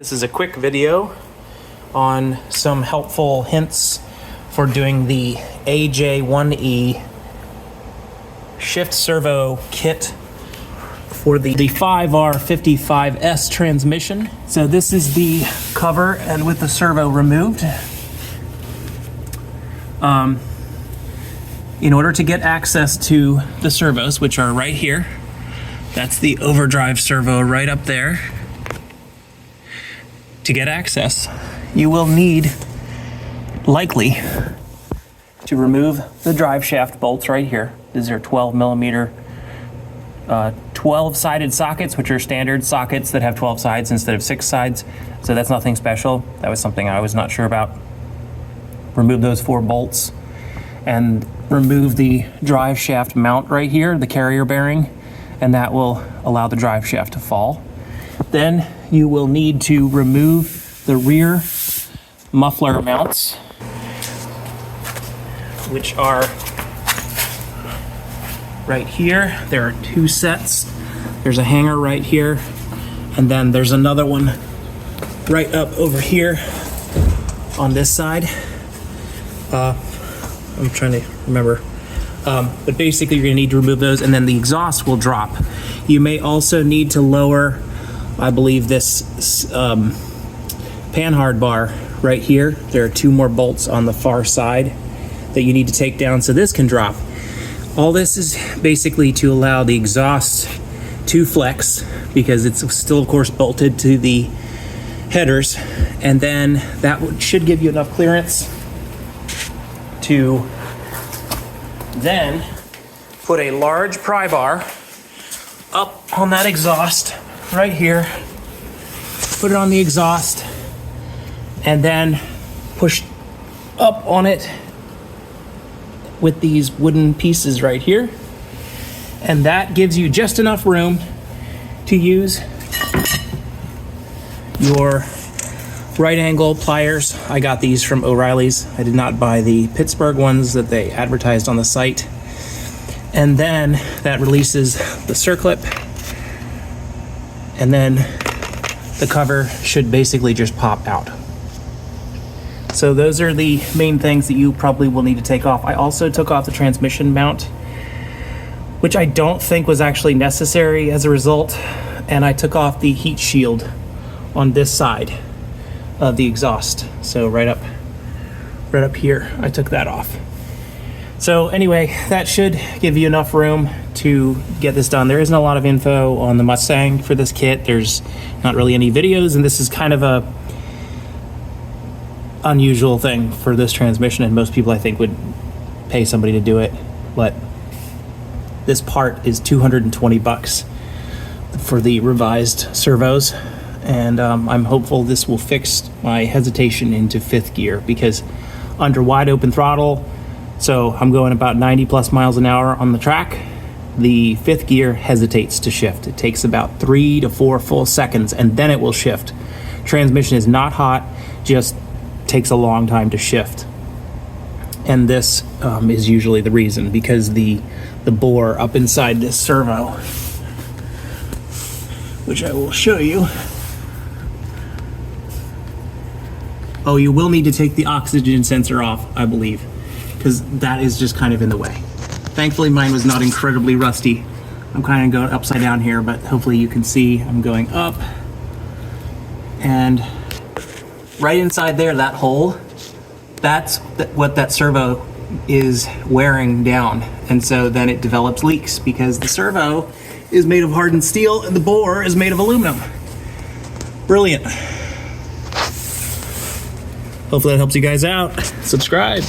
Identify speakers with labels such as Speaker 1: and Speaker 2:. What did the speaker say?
Speaker 1: This is a quick video on some helpful hints for doing the AJ1E shift servo kit for the 5R55S transmission. So this is the cover and with the servo removed. In order to get access to the servos, which are right here, that's the overdrive servo right up there. To get access, you will need, likely, to remove the drive shaft bolts right here. These are 12 millimeter, 12-sided sockets, which are standard sockets that have 12 sides instead of 6 sides. So that's nothing special. That was something I was not sure about. Remove those 4 bolts and remove the drive shaft mount right here, the carrier bearing, and that will allow the drive shaft to fall. Then you will need to remove the rear muffler mounts, which are right here. There are 2 sets. There's a hanger right here, and then there's another one right up over here on this side. I'm trying to remember. But basically you're gonna need to remove those, and then the exhaust will drop. You may also need to lower, I believe, this panhard bar right here. There are 2 more bolts on the far side that you need to take down so this can drop. All this is basically to allow the exhaust to flex, because it's still of course bolted to the headers, and then that should give you enough clearance to then put a large pry bar up on that exhaust right here, put it on the exhaust, and then push up on it with these wooden pieces right here. And that gives you just enough room to use your right angle pliers. I got these from O'Reilly's. I did not buy the Pittsburgh ones that they advertised on the site. And then that releases the circlip, and then the cover should basically just pop out. So those are the main things that you probably will need to take off. I also took off the transmission mount, which I don't think was actually necessary as a result, and I took off the heat shield on this side of the exhaust. So right up here, I took that off. So anyway, that should give you enough room to get this done. There isn't a lot of info on the Mustang for this kit. There's not really any videos, and this is kind of a unusual thing for this transmission, and most people I think would pay somebody to do it. But this part is $220 for the revised servos, and I'm hopeful this will fix my hesitation into 5th gear, because under wide open throttle, so I'm going about 90 plus miles an hour on the track, the 5th gear hesitates to shift. It takes about 3 to 4 full seconds, and then it will shift. Transmission is not hot, just takes a long time to shift. And this is usually the reason, because the bore up inside this servo, which I will show you. Oh, you will need to take the oxygen sensor off, I believe, because that is just kind of in the way. Thankfully, mine was not incredibly rusty. I'm kind of going upside down here, but hopefully you can see I'm going up. And right inside there, that hole, that's what that servo is wearing down. And so then it develops leaks, because the servo is made of hardened steel and the bore is made of aluminum. Brilliant. Hopefully that helps you guys out. Subscribe.